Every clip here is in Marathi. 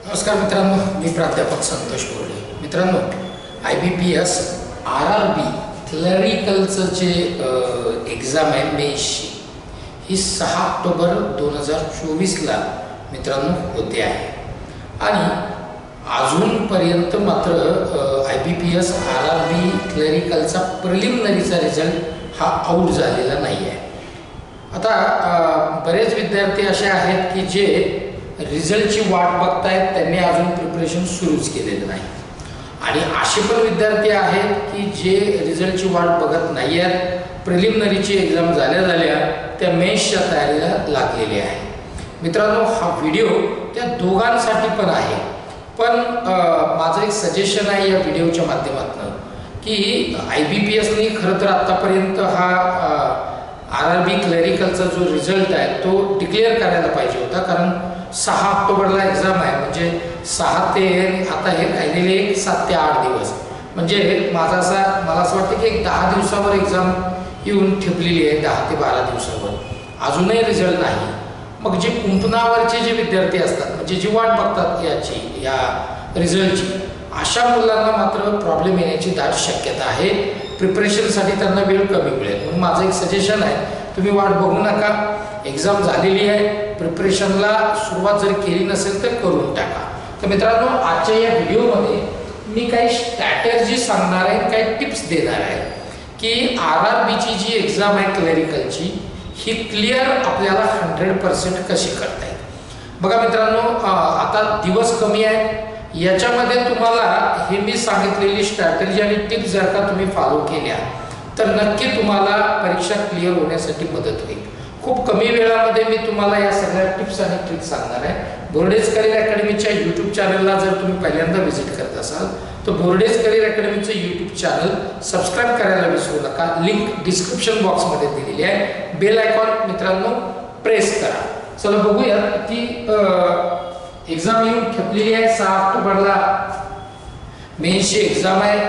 नमस्कार मित्रांनो, मी प्राध्यापक संतोष कोरडे. मित्रांनो, IBPS RRB क्लरिकलचं जे एक्झाम आहे मेन्सची, ही 6 ऑक्टोबर 2024ला मित्रांनो होते आहे आणि अजूनपर्यंत मात्र IBPS RRB क्लरिकलचा प्रिलिमिनरीचा रिझल्ट हा आऊट झालेला नाही आहे. आता बरेच विद्यार्थी असे आहेत की जे रिझल्टची वाट बघतायत, त्यांनी अजून प्रिपरेशन सुरूच केलेलं नाही. आणि असे पण विद्यार्थी आहेत की जे रिझल्टची वाट बघत नाही आहेत, प्रिलिमिनरीची एक्झाम झाल्या त्या मेन्सच्या तयारीला लागलेले आहे. मित्रांनो, हा व्हिडिओ त्या दोघांसाठी पण आहे. पण माझं एक सजेशन आहे या व्हिडिओच्या माध्यमातून की IBPSने खरं तर आत्तापर्यंत हा RRB क्लरिकलचा जो रिझल्ट आहे तो डिक्लेअर करायला पाहिजे होता. कारण 6 ऑक्टोबरला एक्झाम आहे, म्हणजे 6 ते आता हे राहिलेले 7 ते 8 दिवस, म्हणजे मला असं वाटतं की एक 10 दिवसावर एक्झाम येऊन ठेपलेली आहे, 10 ते 12 दिवसावर. अजूनही रिझल्ट नाही. मग जे कुंपणावरचे जे विद्यार्थी असतात, म्हणजे जी वाट बघतात या रिझल्टची, अशा मुलांना मात्र प्रॉब्लेम येण्याची दाट शक्यता आहे. प्रिपरेशनसाठी त्यांना वेळ कमी मिळेल. म्हणून माझं एक सजेशन आहे, तुम्ही वाट बघू नका. एक्झाम झालेली आहे, प्रिपरेशनला सुरुवात जर केली नसेल तर करून टाका. तर मित्रांनो, आजच्या या व्हिडिओमध्ये मी काही स्ट्रॅटेजी सांगणार आहे, काही टिप्स देणार आहे की RRBची जी एक्झाम आहे क्लरिकलची, ही क्लिअर आपल्याला 100% कशी करता येईल. बघा मित्रांनो, आता दिवस कमी आहेत. याच्यामध्ये तुम्हाला हे मी सांगितलेली स्ट्रॅटेजी आणि टिप्स जर का तुम्ही फॉलो केल्या तर नक्की तुम्हाला परीक्षा क्लिअर होण्यासाठी मदत होईल. खूप कमी वेळामध्ये मी तुम्हाला या सगळ्या टिप्स आणि ट्रिक्स सांगणार आहे. बोर्डेज करिअर अकॅडमीच्या यूट्यूब चॅनलला जर तुम्ही पहिल्यांदा व्हिजिट करत असाल तर बोर्डेज करिअर अकॅडमीचं यूट्यूब चॅनल सबस्क्राईब करायला विसरू नका. लिंक डिस्क्रिप्शन बॉक्समध्ये दिलेली आहे. बेल आयकॉन मित्रांनो प्रेस करा. चला बघूया की एक्झाम येऊन ठेपलेली आहे. 6 ऑक्टोबरला मेन्सची एक्झाम आहे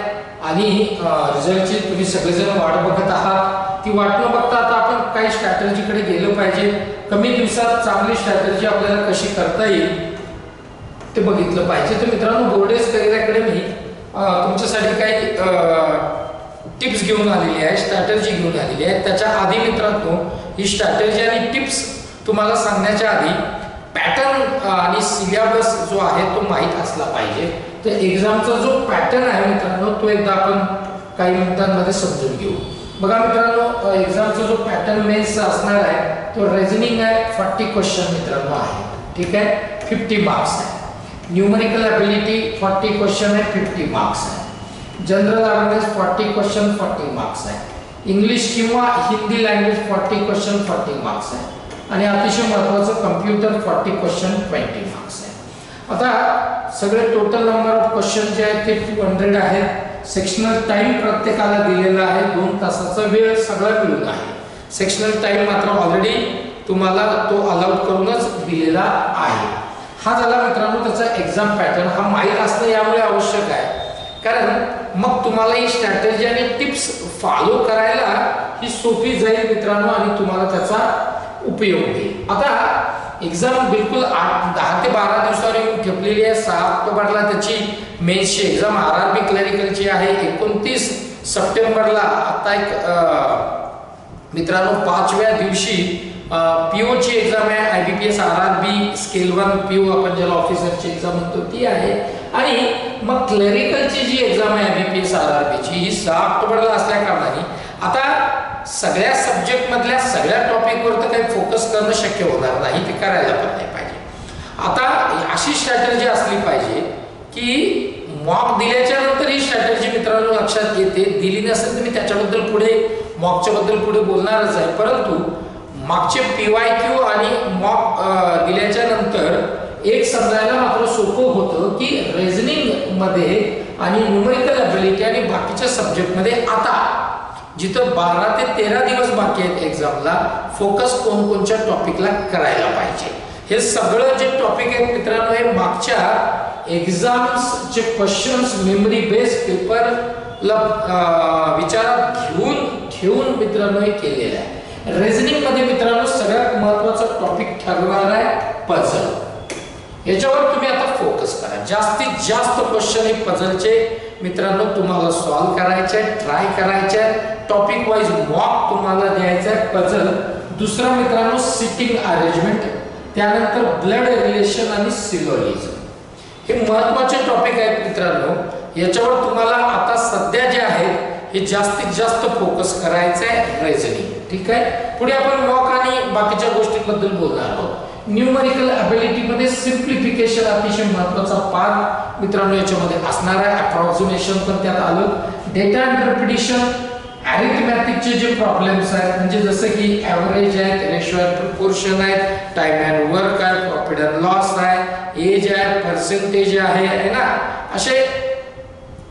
आणि रिझल्टची तुम्ही सगळेजण वाट बघत आहात. ती वाट न बघता आता आपण काही स्ट्रॅटेजीकडे गेलं पाहिजे. कमी दिवसात चांगली स्ट्रॅटेजी आपल्याला कशी करता येईल ते बघितलं पाहिजे. तर मित्रांनो, बोर्डेज करिअर अकॅडमी तुमच्यासाठी काही टिप्स घेऊन आलेली आहे, स्ट्रॅटेजी घेऊन आलेली आहे. त्याच्या आधी मित्रांनो, ही स्ट्रॅटेजी आणि टिप्स तुम्हाला सांगण्याच्या आधी पॅटर्न आणि सिलेबस जो आहे तो माहीत असला पाहिजे. तर एक्झामचा जो पॅटर्न आहे मित्रांनो, तो एकदा आपण काही मिनिटांमध्ये समजून घेऊ. बघा मित्रांनो, एक्झामचा जो पॅटर्न मेन्सचा असणार आहे तो रिझनिंग आहे, 40 क्वेश्चन मित्रांनो आहे. ठीक आहे, 50 मार्क्स आहे. न्यूमेरिकल ॲबिलिटी 40 क्वेश्चन आहे, 50 मार्क्स आहे. जनरल अवेअरनेस 40 क्वेश्चन, 40 मार्क्स आहे. इंग्लिश किंवा हिंदी लँग्वेज 40 क्वेश्चन, 40 मार्क्स आहे. आणि अतिशय महत्त्वाचं कम्प्युटर 40 क्वेश्चन, 20 मार्क्स आहे. आता सगळे टोटल नंबर ऑफ क्वेश्चन जे आहेत ते 200 आहेत. सेक्शनल टाइम प्रत्येकाला दिलेला आहे, 2 तासाचा वेळ सगळा मिळून आहे. सेक्शनल टाइम मात्र ऑलरेडी तुम्हाला तो अलाउड करूनच दिलेला आहे. हा झाला मित्रांनो त्याचा एक्झाम पॅटर्न. हा माहीत असणं यामुळे आवश्यक आहे, कारण मग तुम्हाला ही स्ट्रॅटेजी आणि टिप्स फॉलो करायला ही सोपी जाईल मित्रांनो आणि तुम्हाला त्याचा उपयोग होईल. आता एक्झाम बिलकुल 10 ते 12 दिवसावर येऊन ठेपलेली आहे. 6 ऑक्टोबरला त्याची मेन्सची एक्झाम RRB क्लरिकलची आहे. 29 सप्टेंबरला आता एक मित्रांनो 5व्या दिवशी POची एक्झाम आहे. IBPS RRB स्केल 1 PO आपण ज्याला ऑफिसरची एक्झाम म्हणतो ती आहे. आणि मग क्लरिकलची जी एक्झाम आहे IBPS RRBची, ही 6 ऑक्टोबरला असल्या कारणाने आता सगळ्या सब्जेक्ट मधल्या सगळ्या टॉपिकवर तर काही फोकस करणं शक्य होणार नाही, ते करायला पण नाही पाहिजे. आता अशी स्ट्रॅटेजी असली पाहिजे की मॉक दिल्याच्या नंतर ही स्ट्रॅटेजी मित्रांनो लक्षात येते. दिली नसेल तर मी त्याच्याबद्दल मॉकच्या बद्दल पुढे बोलणारच आहे. परंतु मागचे PYQ आणि मॉक दिल्याच्या नंतर एक समजायला मात्र सोपं होतं की रिझनिंग मध्ये आणि न्यूमेरिकल ॲबिलिटी आणि बाकीच्या सब्जेक्ट मध्ये आता जिथं 12 ते 13 दिवस बाकी आहेत एक्झामला, फोकस कोणकोणत्या टॉपिकला करायला पाहिजे. हे सगळं जे टॉपिक आहेत मित्रांनो, हे मागच्या एक्झाम्सचे क्वेश्चन्स मेमरी बेस्ड पेपरला विचारात ठेवून मित्रांनो हे केलेलं आहे. रिझनिंग मध्ये मित्रांनो सगळ्यात महत्त्वाचा टॉपिक ठरणार आहे पझल. याच्यावर तुम्ही आता फोकस फोकस करा. जास्तीत जास्त क्वेश्चन हे पझलचे मित्रांनो तुम्हाला सॉल्व्ह करायचे आहेत, ट्राय करायचे आहेत. टॉपिक वाईज मॉक तुम्हाला द्यायचं आहे पझल. दुसरा मित्रांनो सिटिंग अरेंजमेंट, त्यानंतर ब्लड रिलेशन आणि सिलोजिझम. हे महत्त्वाचे टॉपिक आहेत मित्रांनो. याच्यावर तुम्हाला आता सध्या जे आहेत हे जास्तीत जास्त फोकस करायचं आहे रिझनिंग. ठीक आहे. पुढे आपण मॉक आणि बाकीच्या गोष्टींबद्दल बोलणार आहोत. न्यूमरिकल अबिलिटी मध्ये सिम्प्लिफिकेशन अतिशय महत्त्वाचा पार्ट मित्रांनो याच्यामध्ये असणार आहे. अप्रॉक्सिमेशन पण त्यात आलं. डेटा इंटरप्रिटेशन, अरिथमॅटिकचे जे प्रॉब्लेम्स आहेत म्हणजे जसं की ॲव्हरेज आहेत, रेशो आहे, प्रोपोर्शन आहेत, टाइम अँड वर्क आहे, प्रॉफिट अँड लॉस आहे, एज आहे, पर्सेंटेज आहे ना, असे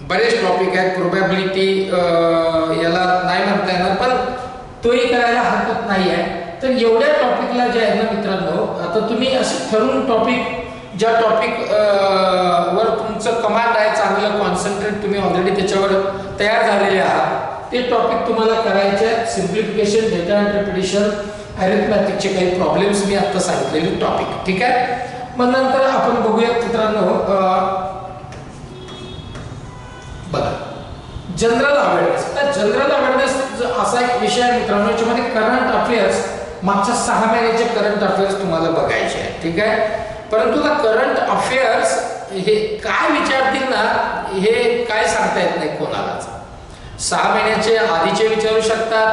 बरेच टॉपिक आहेत. प्रोबॅबिलिटी याला नाही म्हणता येणार पण तोही करायला हरकत नाही आहे. तर एवढ्या टॉपिकला जे आहे ना मित्रांनो, आता तुम्ही असे ठरवून टॉपिक, ज्या टॉपिक वर तुमचं कमांड आहे, चांगलं कॉन्सन्ट्रेट तुम्ही ऑलरेडी त्याच्यावर तयार झालेले आहात, ते टॉपिक तुम्हाला करायचे आहेत. सिम्प्लिफिकेशन, डेटा इंटरप्रिटेशन, अरिथमॅटिकचे काही प्रॉब्लेम्स मी आता सांगितलेले टॉपिक. ठीक आहे. मग नंतर आपण बघूया मित्रांनो, बघा जनरल अवेअरनेस. तर जनरल अवेअरनेस असा एक विषय आहे मित्रांनो, याच्यामध्ये करंट अफेअर्स, मागच्या 6 महिन्याचे करंट अफेअर्स तुम्हाला बघायचे आहेत. ठीक आहे. परंतु करंट अफेअर्स हे काय विचारतील ना, हे काय सांगता येत नाही कोणालाच. 6 महिन्याचे आधीचे विचारू शकतात,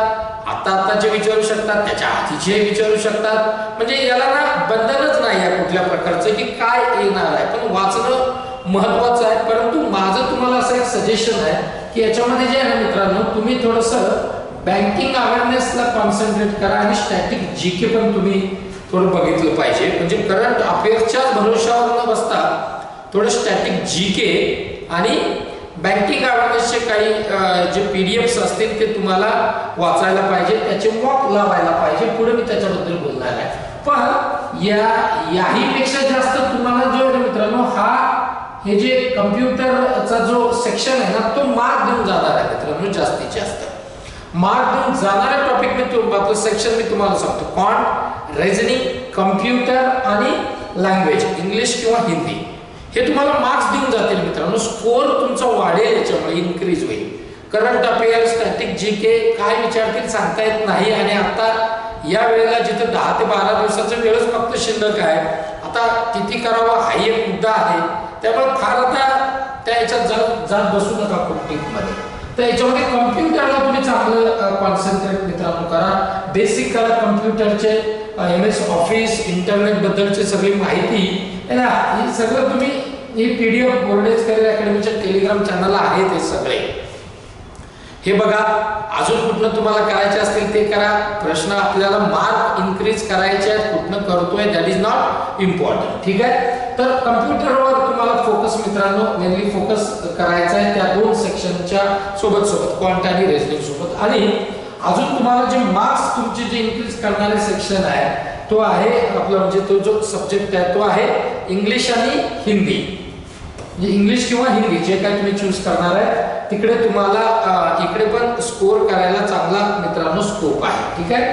आताचे विचारू शकतात, त्याच्या आधीचे विचारू शकतात. म्हणजे याला ना बंधनच नाही आहे कुठल्या प्रकारचं की काय येणार आहे. पण वाचणं महत्त्वाचं आहे. परंतु माझं तुम्हाला असं एक सजेशन आहे की याच्यामध्ये जे आहे ना मित्रांनो, तुम्ही थोडंसं बँकिंग अवेअरनेसला कॉन्सन्ट्रेट करा आणि स्टॅटिक जीके पण तुम्ही थोडं बघितलं पाहिजे. म्हणजे करंट अफेअर्सच्याच भरोशावर न बसता थोडं स्टॅटिक जीके आणि बँकिंग अवेअरनेसचे काही जे पीडीएफ्स असतील ते तुम्हाला वाचायला पाहिजे, त्याचे मॉक लावायला पाहिजे. पुढे मी त्याच्याबद्दल बोलणार आहे. पण याही पेक्षा जास्त तुम्हाला जो आहे मित्रांनो, हे जे कम्प्युटरचा जो सेक्शन आहे ना, तो मार्क देऊन जाणार आहे मित्रांनो. जास्तीत जास्त मार्क देऊन जाणारे टॉपिक मी सेक्शन मी तुम्हाला सांगतो. क्वांट, रिझनिंग, कम्प्युटर आणि लँग्वेज, इंग्लिश किंवा हिंदी, हे तुम्हाला मार्क्स देऊन जातील मित्रांनो. स्कोर तुमचा वाढेल, याच्यामुळे इन्क्रीज होईल. करंट अफेअर्स, स्टॅटिक जीके काय विचारतील सांगता येत नाही. आणि आता या वेळेला जिथे 10 ते 12 दिवसाचा वेळच फक्त शिल्लक आहे, आता किती करावं हाही एक मुद्दा आहे. त्यामुळे फार आता त्या याच्यात जात बसू नका मध्ये. तर याच्यामध्ये कम्प्युटरला तुम्ही चांगलं कॉन्सन्ट्रेट मित्रांनो करा. बेसिक करा कम्प्युटरचे, MS ऑफिस, इंटरनेट बद्दलची सगळी माहिती आहे ना, हे सगळं तुम्ही ही PDF बोर्डेज करिअर अकॅडमीच्या टेलिग्राम चॅनलला आहे ते सगळे. हे बघा, अजून कुठनं तुम्हाला करायचे असतील ते करा. प्रश्न आपल्याला मार्क इन्क्रीज करायचे आहेत, कुठनं करतोय दॅट इज नॉट इम्पॉर्टंट. ठीक आहे. तर कम्प्युटरवर तुम्हाला फोकस मित्रांनो मेनली फोकस करायचा आहे त्या 2 सेक्शनच्या सोबत क्वांट आणि रिझनिंग सोबत. आणि अजून तुम्हाला जे मार्क्स तुमचे जे इन्क्रीज करणारे सेक्शन आहे तो आहे आपला, म्हणजे तो जो सब्जेक्ट आहे तो आहे इंग्लिश आणि हिंदी. म्हणजे इंग्लिश किंवा हिंदी जे काय तुम्ही चूज करणार आहे तिकडे तुम्हाला इकडे पण स्कोर करायला चांगला मित्रांनो स्कोप आहे. ठीक आहे.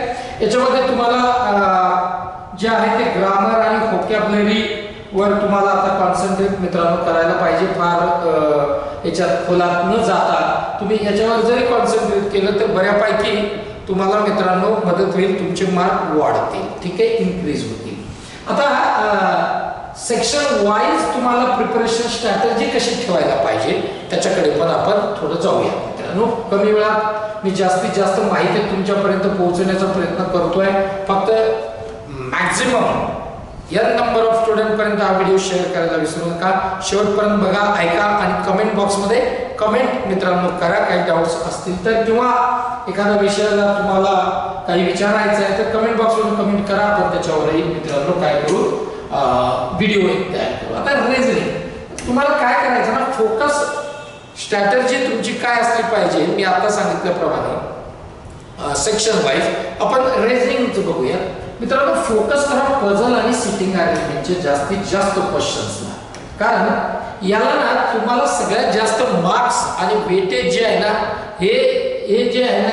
याच्यामध्ये तुम्हाला जे आहे ते ग्रामर आणि व्होकॅब्युलरी वर तुम्हाला आता कॉन्सन्ट्रेट मित्रांनो करायला पाहिजे. फार याच्यात खोलात न जाता तुम्ही याच्यावर जरी कॉन्सन्ट्रेट केलं तर बऱ्यापैकी तुम्हाला मित्रांनो मदत होईल, तुमचे मार्क वाढतील. ठीक आहे, इन्क्रीज होतील. आता सेक्शन वाईज तुम्हाला प्रिपरेशन स्ट्रॅटेजी कशी ठेवायला पाहिजे त्याच्याकडे पण आपण थोडं जाऊया मित्रांनो. कमी वेळात मी जास्तीत जास्त माहिती तुमच्यापर्यंत पोहोचवण्याचा प्रयत्न करतोय. फक्त maximum n number of student पर्यंत हा व्हिडिओ शेअर करायला विसरू नका. शेवटपर्यंत बघा, ऐका आणि कमेंट बॉक्समध्ये कमेंट मित्रांनो करा काही डाऊट्स असतील तर, किंवा एखाद्या विषयाला तुम्हाला काही विचारायचं आहे तर कमेंट बॉक्समध्ये कमेंट करा. आपण त्याच्यावरही मित्रांनो काय करू व्हिडिओ तयार करू. आता रिझनिंग तुम्हाला काय करायचं ना, फोकस स्ट्रॅटेजी तुमची काय असली पाहिजे. मी आता सांगितल्याप्रमाणे सेक्शन वाईज आपण रिझनिंगचं बघूया मित्रांनो. फोकस करा पझल आणि सिटिंग अरेंजमेंटचे जास्तीत जास्त क्वेश्चन्सला, कारण याला ना तुम्हाला सगळ्यात जास्त मार्क्स आणि वेटेज जे आहे ना, हे जे आहे ना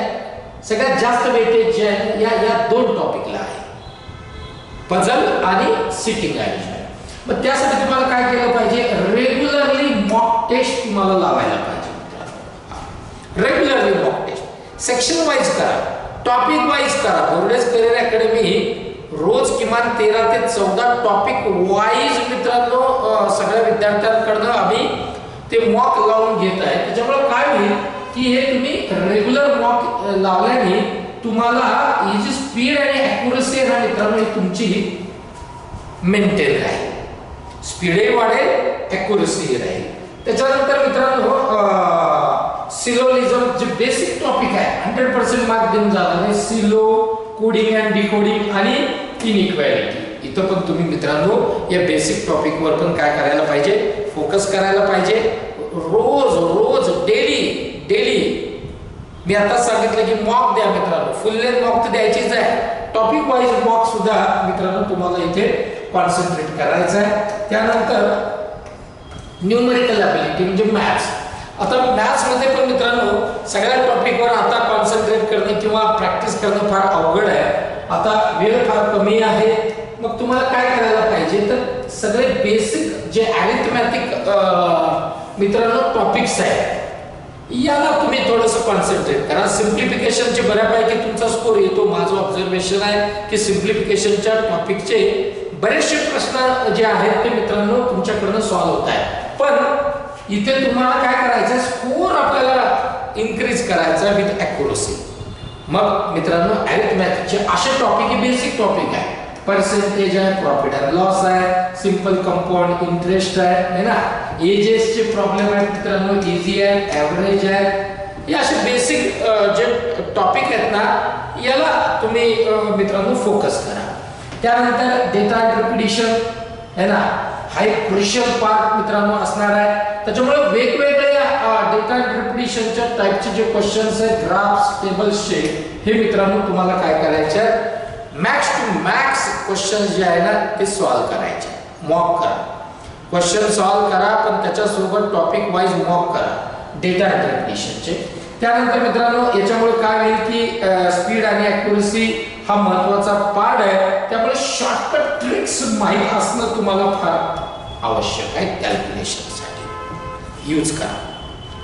सगळ्यात जास्त वेटेज जे आहे या 2 टॉपिकला आहे, पझल आणि सिटिंग अरेंजमेंट. मग त्यासाठी तुम्हाला काय केलं पाहिजे, टेस्ट तुम्हाला लावायला पाहिजे मित्रांनो. Regularly mock test section wise करा, टॉपिक वाईज करा. बोर्डेज करिअर अकॅडमी रोज किमान 13 ते 14 टॉपिक वाईज मित्रांनो सगळ्या विद्यार्थ्यांकडनं आम्ही ते मॉक लावून घेत आहे. त्याच्यामुळे काय होईल की हे तुम्ही रेग्युलर मॉक लावल्याने तुम्हाला ही जी स्पीड आणि ॲक्युरसी आहे ना मित्रांनो ही तुमची मेंटेन राहील. स्पीडही वाढेल, ॲक्युरसी राहील. त्याच्यानंतर मित्रांनो सिलोलिझम जे बेसिक टॉपिक आहे 100% मार्क देऊन जाणार आहे. सिलो, कोडिंग अँड डिकोडिंग आणि इनइक्वॅलिटी. इथं पण तुम्ही मित्रांनो या बेसिक टॉपिक वर पण काय करायला पाहिजे, फोकस करायला पाहिजे. रोज रोज डेली मी आता सांगितलं की मॉक द्या मित्रांनो. फुल लेंथ मॉक तर द्यायचीच आहे, टॉपिक वाईज मॉक सुद्धा मित्रांनो तुम्हाला इथे कॉन्सन्ट्रेट करायचं आहे. त्यानंतर न्यूमेरिकल ॲबिलिटी म्हणजे मॅथ्स. आता मॅथ्स मध्ये पण मित्रांनो सगळ्या टॉपिकवर आता कॉन्सन्ट्रेट करणं किंवा प्रॅक्टिस करणं फार अवघड आहे. आता वेळ फार कमी आहे. मग तुम्हाला काय करायला पाहिजे तर सगळे बेसिक जे अरिथमॅटिक मित्रांनो टॉपिक्स आहेत याला तुम्ही थोडंसं कॉन्सन्ट्रेट करा. सिम्प्लिफिकेशनचे बऱ्यापैकी तुमचा स्कोर येतो. माझं ऑब्झर्वेशन आहे की सिम्प्लिफिकेशनच्या टॉपिकचे बरेचसे प्रश्न जे आहेत ते मित्रांनो तुमच्याकडनं सॉल्व्ह होत आहेत. पण इथे तुम्हाला काय करायचं, स्कोर आपल्याला इन्क्रीज करायचा विथ ॲक्युरसी. मग मित्रांनो अरिथमॅटिकचे असे टॉपिक हे बेसिक टॉपिक आहे. पर्सेंटेज आहे, प्रॉफिट अँड लॉस आहे, सिंपल कंपाऊंड इंटरेस्ट आहे ना, एजेसचे प्रॉब्लेम आहेत मित्रांनो, इझी आहे, ॲव्हरेज आहे. हे असे बेसिक जे टॉपिक आहेत ना याला तुम्ही मित्रांनो फोकस करा. त्यानंतर डेटा इंटरप्रिटेशन आहे ना, हा एक क्रुशियल पार्ट मित्रांनो असणार आहे. त्याच्यामुळे वेगवेगळ्या डेटा इंटरप्रिटेशनच्या टाइपचे जे क्वेश्चन्स आहेत ग्राफ्स टेबल्सचे हे मित्रांनो तुम्हाला काय करायचे आहे, मॅक्स टू मॅक्स क्वेश्चन्स जे आहे ना ते सॉल्व्ह करायचे. मॉक करा, क्वेश्चन सॉल्व्ह करा, पण त्याच्यासोबत टॉपिक वाईज मॉक करा डेटा इंटरप्रिटेशनचे. त्यानंतर मित्रांनो याच्यामुळे काय होईल की स्पीड आणि ॲक्युरसी हा महत्त्वाचा पार्ट आहे. त्यामुळे शॉर्टकट ट्रिक्स माहीत असणं तुम्हाला फार आवश्यक आहे. कॅल्क्युलेशनसाठी यूज करा.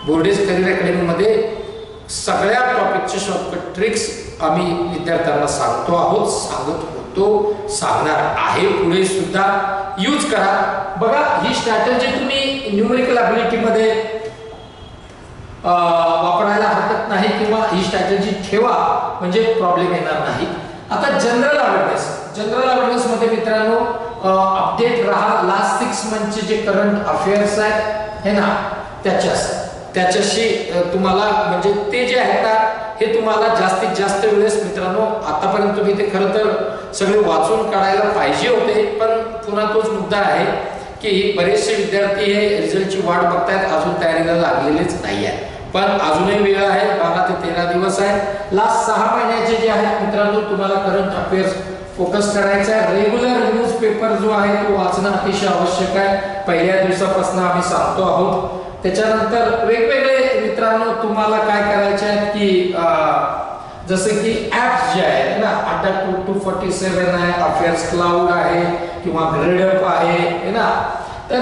बोर्डेज करिअर अकॅडमीमध्ये सगळ्या टॉपिकचे शॉर्टकट ट्रिक्स आम्ही विद्यार्थ्यांना सांगतो आहोत, सांगत होतो, सांगणार आहे पुढे सुद्धा. यूज करा. बघा ही स्ट्रॅटेजी तुम्ही न्यूमेरिकल ॲबिलिटीमध्ये वापरायला हरकत नाही किंवा ही स्ट्रॅटेजी ठेवा म्हणजे प्रॉब्लेम येणार नाही. आता जनरल अवेअरनेस मध्ये मित्रांनो अपडेट राहा. लास्ट 6 मंथचे जे करंट अफेअर्स आहेत हे ना त्याच्याशी तुम्हाला म्हणजे ते जे आहेत ना हे तुम्हाला जास्तीत जास्त वेळेस मित्रांनो आतापर्यंत तुम्ही ते खरं तर सगळे वाचून काढायला पाहिजे होते. पण पुन्हा तोच मुद्दा आहे की बरेचसे विद्यार्थी हे रिझल्टची वाट बघतायत, अजून तयारीला लागलेलेच नाही आहे. पण अजूनही वेळ आहे, 12 ते 13 दिवस आहे. लास्ट 6 महिन्याचे जे आहेत मित्रांनो तुम्हाला करंट अफेअर्स फोकस करायचा आहे. रेग्युलर न्यूजपेपर जो आहे तो वाचणं अतिशय आवश्यक आहे. पहिल्या दिवसापासून आम्ही सांगतो आहोत. त्याच्यानंतर वेगवेगळे मित्रांनो तुम्हाला काय करायचे आहेत की जसे की ॲप्स जे आहेत ना, अड्डा 247 आहे, अफेअर्स क्लाउड आहे किंवा ग्रेडअप आहे ना. तर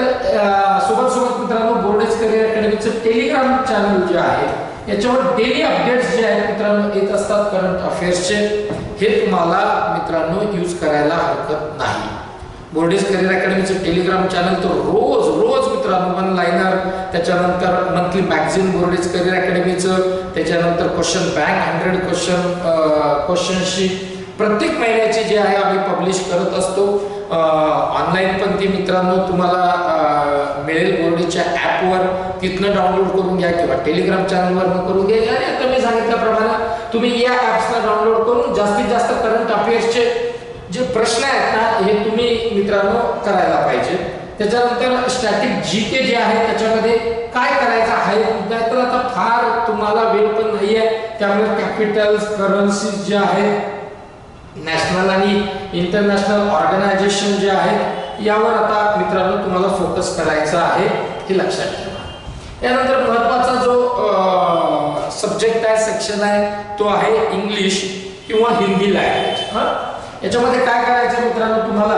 सोबत मित्रांनो बोर्डेज करिअर अकॅडमीचं टेलिग्राम चॅनल जे आहे याच्यावर डेली अपडेट्स जे आहेत मित्रांनो येत असतात करंट अफेअर्सचे. हे तुम्हाला मित्रांनो यूज करायला हरकत नाही. बोर्डेज करिअर अकॅडमीचं टेलिग्राम चॅनल तर रोज मित्रांनो वन लाइनर, त्याच्यानंतर मंथली मॅगझिन बोर्डेज करिअर अकॅडमीचं, त्याच्यानंतर क्वेश्चन बँक 100 क्वेश्चनशी प्रत्येक महिन्याची जे आहे आम्ही पब्लिश करत असतो. ऑनलाईन पण ती मित्रांनो तुम्हाला मिळेल बोर्डेजच्या ॲपवर, तिथनं डाउनलोड करून घ्या किंवा टेलिग्राम चॅनलवरनं करून घ्या. आणि आता मी सांगितल्याप्रमाणे तुम्ही या ॲप्सला डाउनलोड करून जास्तीत जास्त करंट अफेअर्सचे जे प्रश्न आहेत ना हे तुम्ही मित्रांनो करायला पाहिजे. त्याच्यानंतर स्टॅटिक जीके जे आहे त्याच्यामध्ये काय करायचं आहे, नाहीतर आता फार तुम्हाला वेळ पण नाही आहे. त्यामुळे कॅपिटल्स, करन्सीज जे आहेत, नॅशनल आणि इंटरनॅशनल ऑर्गनायझेशन जे आहेत यावर आता मित्रांनो तुम्हाला फोकस करायचा आहे, हे लक्षात ठेवा. यानंतर महत्त्वाचा जो सब्जेक्ट आहे, सेक्शन आहे तो आहे इंग्लिश किंवा हिंदी लँग्वेज. याच्यामध्ये काय करायचं मित्रांनो, तुम्हाला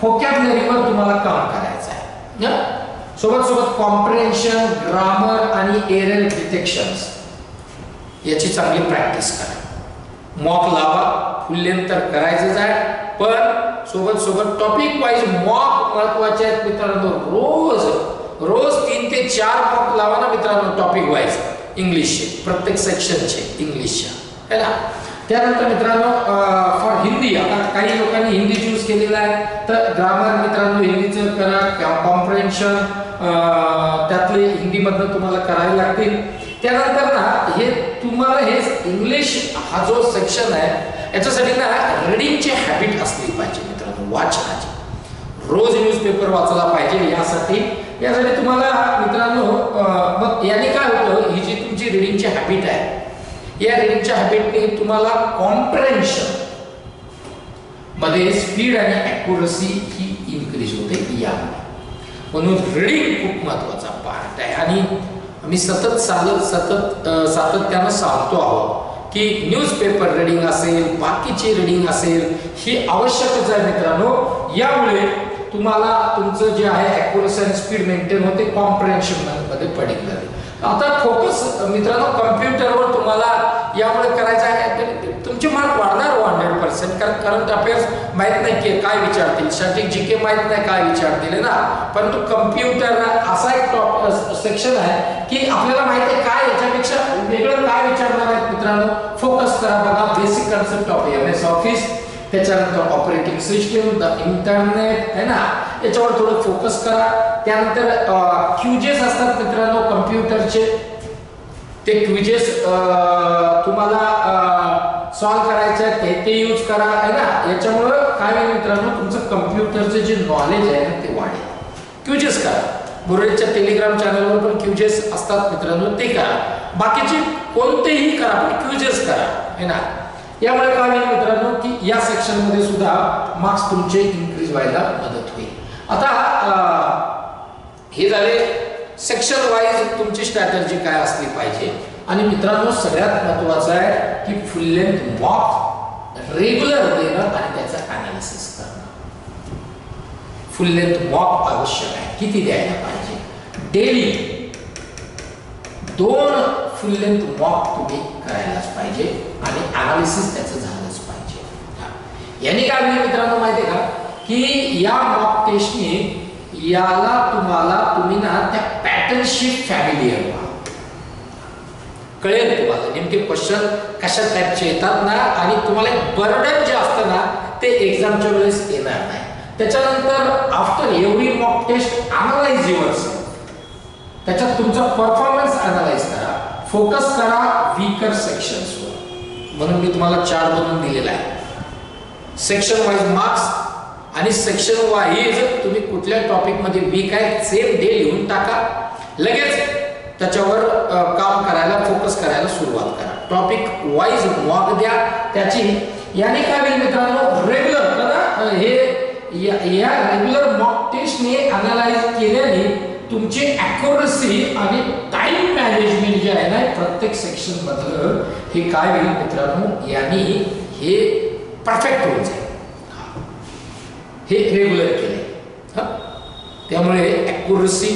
व्होकॅब्युलरीवर तुम्हाला काम करायचं आहे. सोबत सोबत कॉम्प्रिहेन्शन, ग्रामर आणि एरर डिटेक्शन्स याची चांगली प्रॅक्टिस करा. मॉक लावा, फुल लेंथ तर करायचंच आहे, पण सोबत सोबत टॉपिक वाईज मॉक महत्वाचे आहेत मित्रांनो. रोज 3 ते 4 मॉक लावा ना मित्रांनो, टॉपिक वाईज इंग्लिशचे, प्रत्येक सेक्शनचे इंग्लिशच्या, है ना. त्यानंतर मित्रांनो फॉर हिंदी, आता काही लोकांनी हिंदी चूज केलेला आहे, तर ग्रामर मित्रांनो हिंदीचं करा, कॉम्प्रिहेन्शन त्यातले हिंदीमधनं तुम्हाला करायला लागतील. त्यानंतर ना हे तुम्हाला हे इंग्लिश हा जो सेक्शन आहे याच्यासाठी ना रीडिंगची हॅबिट असली पाहिजे मित्रांनो, वाचनाची. रोज न्यूजपेपर वाचला पाहिजे. यासाठी तुम्हाला मित्रांनो मग याने काय होतं, ही जी तुमची रीडिंगची हॅबिट आहे, या रीडिंगच्या हॅबिटने तुम्हाला कॉम्प्रिहेन्शन मध्ये स्पीड आणि ॲक्युरसी ही इन्क्रीज होते यामुळे. म्हणून रीडिंग खूप महत्वाचा पार्ट आहे. आणि मी सातत्यानं सांगतो आहोत की न्यूजपेपर रीडिंग असेल, बाकीची रीडिंग असेल, ही आवश्यकच आहे मित्रांनो. यामुळे तुम्हाला तुमचं जे आहे ॲक्युरसी आणि स्पीड मेंटेन होते कॉम्प्रिहेन्शन मध्ये पर्टिक्युलरली. आता फोकस मित्रांनो कम्प्युटरवर तुम्हाला यामुळे करायचं आहे, तुमचे मार्क वाढणार 100%. कारण करंट अफेअर्स माहित नाही की काय विचारतील, स्टॅटिक जीके माहित नाही काय विचारतील ना. परंतु कम्प्युटर असा एक सेक्शन आहे की आपल्याला माहिती आहे काय याच्यापेक्षा वेगळं काय विचारणार आहेत मित्रांनो. फोकस करा. बघा basic concept of MS office, त्याच्यानंतर ऑपरेटिंग सिस्टीम, द इंटरनेट, है ना, याच्यावर थोडं फोकस करा. त्यानंतर क्विजेस असतात मित्रांनो कम्प्युटरचे, ते क्विजेस तुम्हाला सॉल्व करायचे आहेत, ते यूज करा, है ना. याच्यामुळे काय होईल मित्रांनो, तुमचं कम्प्युटरचे जे नॉलेज आहे ना ते वाढेल. क्विजेस करा. बुरेच्या टेलिग्राम चॅनलवर पण क्विजेस असतात मित्रांनो, ते करा. बाकीचे कोणतेही करा, पण क्विजेस करा, है ना. यामुळे काय होईल मित्रांनो की या सेक्शन मध्ये सुद्धा मार्क्स तुमचे इन्क्रीज व्हायला मदत होईल. आता हे झाले सेक्शन वाईज तुमची स्ट्रॅटेजी काय असली पाहिजे. आणि मित्रांनो सगळ्यात महत्त्वाचं आहे की फुल लेंथ मॉक रेग्युलर देणं आणि त्याचं अनालिसिस करणं. फुल लेंथ मॉक आवश्यक आहे. किती द्यायला पाहिजे? डेली 2 फुल लेंथ मॉक तुम्ही करायलाच पाहिजे आणि अनालिसिस त्याचं झालंच पाहिजे. याने काय होईल मित्रांनो माहिती आहे का की या मॉक टेस्टने याला तुम्ही ना त्या पॅटर्नशी फॅमिलियर व्हा, कळेल तुम्हाला नेमके क्वेश्चन कशा टाईपचे येतात ना. आणि तुम्हाला बर्डन जे असतं ना ते एक्झामच्या वेळेस येणार नाही. त्याच्यानंतर after every mock test analyse yourself, त्याच्यात तुमचा परफॉर्मन्स अनालाइज करा, फोकस करा वीकर सेक्शन्सवर. म्हणून मी तुम्हाला चार्ट बनवून दिलेला आहे. सेक्शन वाईज मार्क्स आणि सेक्शन वाईज तुम्ही कुठल्या टॉपिक मध्ये वीक आहे सेम डे लिहून टाका. लगेच त्याच्यावर काम करायला, फोकस करायला सुरुवात करा. टॉपिक वाईज मॉक द्या त्याची. याने काय होईल मित्रांनो रेग्युलर करा. हे या रेग्युलर मॉक टेस्टने अनालाइज केल्याने तुमची ॲक्युरसी आणि टाइम मॅनेजमेंट जे आहे ना प्रत्येक सेक्शन मधलं हे काय होईल मित्रांनो, यांनी हे परफेक्ट होऊन जाईल. हे रेग्युलर केले. त्यामुळे ॲक्युरसी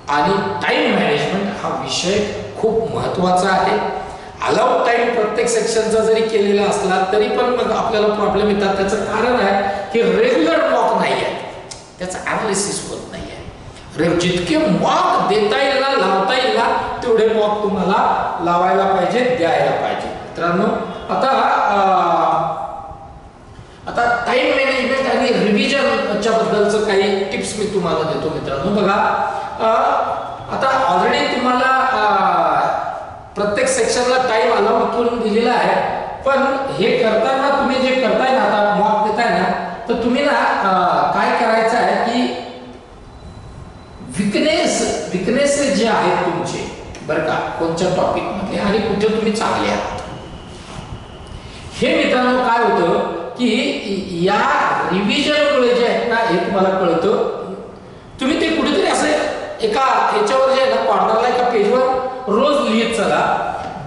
आणि टाइम मॅनेजमेंट हा विषय खूप महत्त्वाचा आहे. अलाउड टाइम प्रत्येक सेक्शनचा जरी केलेला असला तरी पण मग आपल्याला प्रॉब्लेम येतात. त्याचं कारण आहे की रेग्युलर मॉक नाही आहे, त्याचं अनालिसिस होत नाही आहे. जितके मॉक देता येईल ना, लावता येईल ना, तेवढे मॉक तुम्हाला लावायला पाहिजे, द्यायला पाहिजे मित्रांनो. आता टाइम मॅनेजमेंट आणि रिव्हिजनच्या बद्दलचं काही टिप्स मी तुम्हाला देतो मित्रांनो. बघा आता ऑलरेडी तुम्हाला प्रत्येक सेक्शनला टाइम अलाउड करून दिलेला आहे, पण हे करताना तुम्ही जे करताय ना, आता मॉक देताय ना, तर तुम्ही ना काय करायचं आहे की विकनेस जे आहेत तुमचे, बरं का, कोणत्या टॉपिक मध्ये आणि कुठे तुम्ही चांगले आहात, हे मित्रांनो काय होतं की या रिव्हिजनमुळे जे आहेत ना हे तुम्हाला कळतं. तुम्ही ते कुठेतरी असे एका याच्यावर जे आहे ना कॉर्नरला एका पेजवर रोज लिहित चला.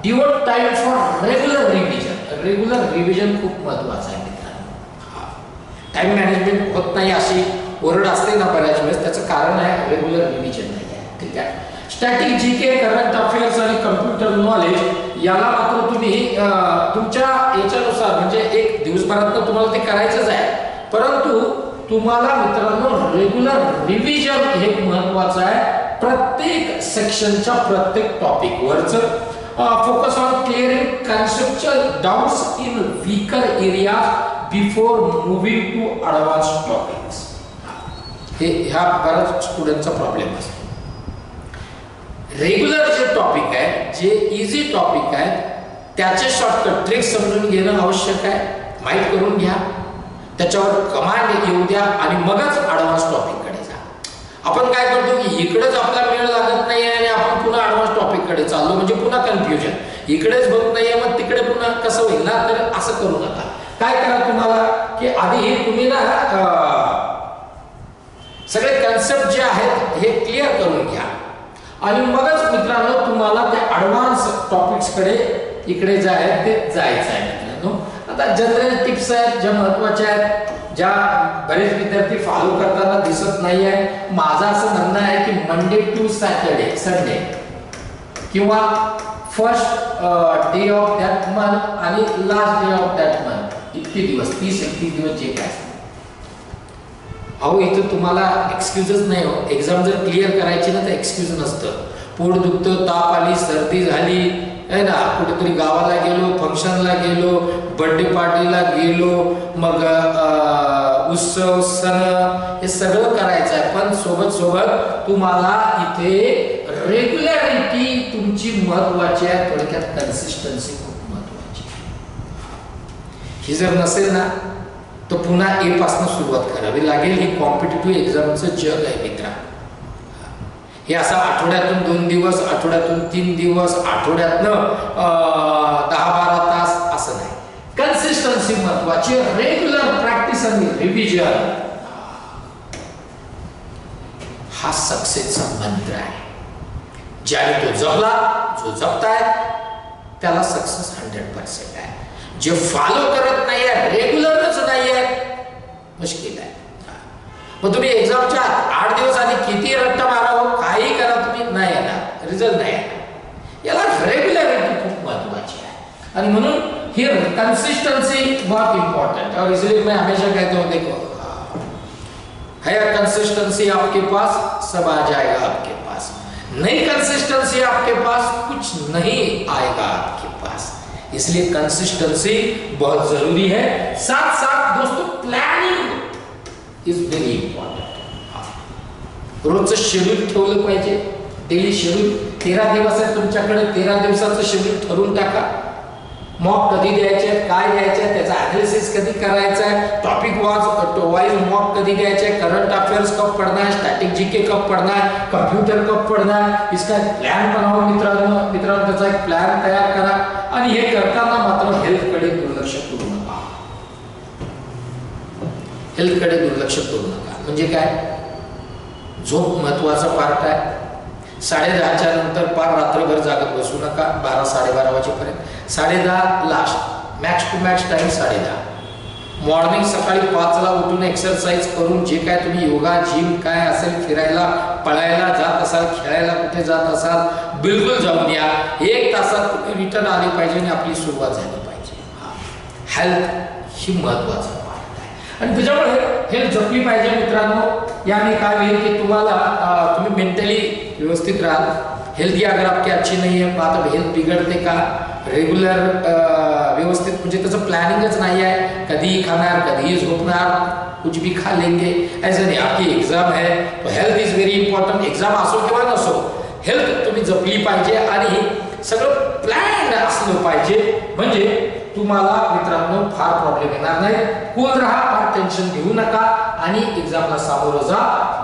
Devote time for regular revision. Regular revision खूप महत्वाचं आहे मित्रांनो. टाइम मॅनेजमेंट होत नाही अशी ओरड असते ना बऱ्याच वेळेस, त्याचं कारण आहे रेग्युलर रिव्हिजन नाही आहे. ठीक आहे. स्टॅटिक जीके, करंट अफेअर्स आणि कम्प्युटर नॉलेज याला मात्र तुम्ही तुमच्या याच्यानुसार म्हणजे एक दिवसभरात तुम्हाला ते करायचंच आहे, परंतु तुम्हाला मित्रांनो रेग्युलर रिव्हिजन हे महत्त्वाचं आहे. प्रत्येक सेक्शनच्या प्रत्येक टॉपिक वरचं focus on clearing conceptual doubts in weaker areas before moving to advanced topics. हे ह्या बऱ्याच स्टुडंटचा प्रॉब्लेम असतो. रेग्युलर जे टॉपिक आहे, जे इझी टॉपिक आहे, त्याचे शॉर्टकट ट्रिक समजून घेणं आवश्यक आहे, माहीत करून घ्या, त्याच्यावर कमांड येऊ द्या आणि मगच ॲडव्हान्स टॉपिककडे जा. आपण काय करतो की इकडेच आपला वेळ लागत नाही आणि आपण पुन्हा ॲडव्हान्स टॉपिककडे चाललो, म्हणजे पुन्हा कन्फ्युजन, इकडेच होत नाहीये मग तिकडे पुन्हा कसं होईल ना. तर असं करू नका. काय करा तुम्हाला की आधी हे तुम्ही ना सगळे कन्सेप्ट जे आहेत हे क्लिअर करून घ्या आणि मगच मित्रांनो तुम्हाला ते ॲडव्हान्स टॉपिक्सकडे इकडे जे आहेत ते जायचं आहे मित्रांनो. आता जनरल टिप्स आहेत ज्या महत्त्वाच्या आहेत, ज्या बरेच विद्यार्थी फॉलो करताना दिसत नाही आहे. माझं असं म्हणणं आहे की मंडे टू सॅटर्डे, संडे किंवा first day of that month आणि last day of that month, इतके दिवस 30-31 दिवस जे काय असतात. अहो इथं तुम्हाला एक्सक्यूजच नाही हो. एक्झाम जर क्लिअर करायची ना तर एक्सक्यूज नसतं. पोट दुखतं, ताप आली, सर्दी झाली आहे ना, कुठेतरी गावाला गेलो, फंक्शनला गेलो, बर्थडे पार्टीला गेलो, मग उत्सव सण हे सगळं करायचं आहे, पण सोबत सोबत तुम्हाला इथे रेग्युलरिटी तुमची महत्वाची आहे. थोडक्यात कन्सिस्टन्सी खूप महत्वाची आहे. ही जर नसेल ना तर पुन्हा ए पासून सुरुवात करावी लागेल. ही कॉम्पिटिटिव्ह एक्झामचं जग आहे मित्रा. हे असं आठवड्यातून 2 दिवस, आठवड्यातून 3 दिवस, आठवड्यातनं 10-12 तास असं नाही. कन्सिस्टन्सी महत्वाची. रेग्युलर प्रॅक्टिस आणि रिव्हिजन हा सक्सेसचा मंत्र आहे. ज्याने तो जपला, जो जपताय त्याला सक्सेस 100% आहे. जे फॉलो करत नाही आहे, रेग्युलरच नाही आहे, मुश्किल आहे. मग तुम्ही एक्झामच्या 8 दिवस आधी किती रट्टा मारावं, काही करा, तुम्ही नाही येणार, रिझल्ट नाही येणार. याला रेग्युलरिटी खूप महत्वाची आहे आणि म्हणून ही कंसिस्टेंसी बहुत इंपॉर्टेंट. और इसलिए मैं हमेशा कहता हूँ देखो है कंसिस्टेंसी आपके पास सब आ जाएगा आपके पास, नहीं कंसिस्टेंसी आपके पास कुछ नहीं आएगा आपके पास. इसलिए कंसिस्टेंसी बहुत जरूरी है. साथ साथ दोस्तों प्लॅनिंग इज व्हेरी इम्पॉर्टंट. रोजचं शेड्यूल ठेवलं पाहिजे. डेली शेड्यूल 13 दिवस आहे तुमच्याकडे, 13 दिवसाचं शेड्यूल ठरवून टाका. मॉक कधी द्यायचे आहेत, काय द्यायचे आहेत, त्याचा ॲनालिसिस कधी करायचा आहे, टॉपिक वाइज मॉक कधी द्यायचे आहे, करंट अफेयर्स कब पढ़ना है, स्टॅटिक जीके कब पढ़ना है, कंप्यूटर कब पढ़ना है, इसका प्लॅन बनाओ मित्रांनो त्याचा एक प्लॅन तयार करा. आणि हे करताना मात्र हेल्थकडे दुर्लक्ष करू नका. हेल्थकडे दुर्लक्ष करू नका म्हणजे काय, झोप महत्वाचा पार्ट आहे. 10:30च्या नंतर पार रात्रभर जागत बसू नका. 12-12:30 वाजेपर्यंत. 10:30 last, max to max time 10:30. Morning सकाळी 5ला उठून एक्सरसाइज करून जे काय तुम्ही योगा, जिम काय असेल, फिरायला पळायला जात असाल, खेळायला कुठे जात असाल, बिलकुल जाऊन या. 1 तासात रिटर्न आले पाहिजे आणि आपली सुरुवात झाली पाहिजे. हेल्थ ही महत्वाचं पार्ट आहे आणि त्याच्यामुळे हेल्थ जपली पाहिजे मित्रांनो. याने काय होईल की तुम्ही मेंटली व्यवस्थित राहाल. हेल्थ अगर आपकी अच्छी नहीं है, बात हेल्थ बिगड़ते का. रेग्युलर व्यवस्थित म्हणजे त्याचं प्लॅनिंगच नाही आहे. कधीही खाणार, कधीही झोपणार, कुछ भी खा लेंगे, ऐसा नहीं. आपकी एग्जाम है तो health is very important. Exam असो किंवा नसो, हेल्थ तुम्ही जपली पाहिजे आणि सगळं प्लॅन असलं पाहिजे. म्हणजे तुम्हाला मित्रांनो फार प्रॉब्लेम येणार नाही. कूल राहा, फार टेन्शन घेऊ नका आणि एक्झामला सामोरं जा.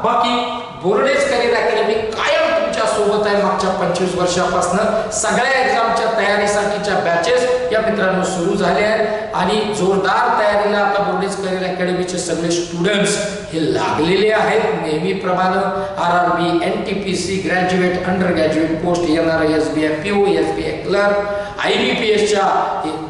बाकी बोर्डेज करिअर अकॅडमी कायम तुमच्या सोबत आहे. मागच्या 25 वर्षापासून सगळ्या एक्झामच्या तयारीसाठीच्या बॅचेस या मित्रांनो सुरू झाल्या आहेत आणि जोरदार तयारीला आता बोर्डेज करिअर अकॅडमीचे सगळे स्टुडंट्स हे लागलेले आहेत. नेहमीप्रमाणे RRB, NTPC, graduate, under graduate post, NRI, SBI PO, SBI clerk IBPSच्या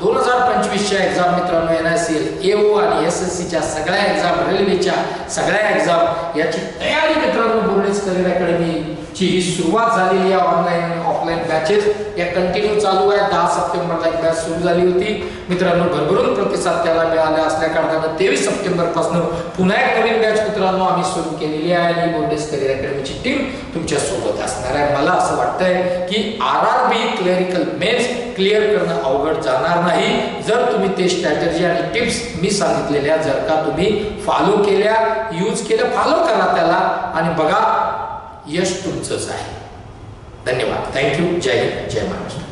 2025च्या एक्झाम मित्रांनो, NICL, AO आणि SSCच्या सगळ्या एक्झाम, रेल्वेच्या सगळ्या एक्झाम याची तयारी मित्रांनो बोर्डेज करिअर अकॅडमीची ही सुरुवात झालेली आहे. ऑनलाईन आणि ऑफलाईन बॅचेस या कंटिन्यू चालू आहे. 10 सप्टेंबरला एक बॅच सुरू झाली होती मित्रांनो, भरभरून प्रतिसाद त्याला मिळाला असल्या कारणानं 23 सप्टेंबरपासून पुन्हा एक नवीन बॅच मित्रांनो आम्ही सुरू केलेली आहे आणि बोर्डेज करिअर अकॅडमीची टीम तुमच्या सोबत असणार आहे. मला असं वाटतंय की RRB क्लरिकल मेन्स क्लिअर करणं अवघड जाणार नाही जर तुम्ही ते स्ट्रॅटेजी आणि टिप्स मी सांगितलेल्या जर का तुम्ही फॉलो केल्या, यूज केल्या, फॉलो करा त्याला आणि बघा यश तुमचंच आहे. धन्यवाद. थँक्यू. जय हिंद, जय महाराष्ट्र.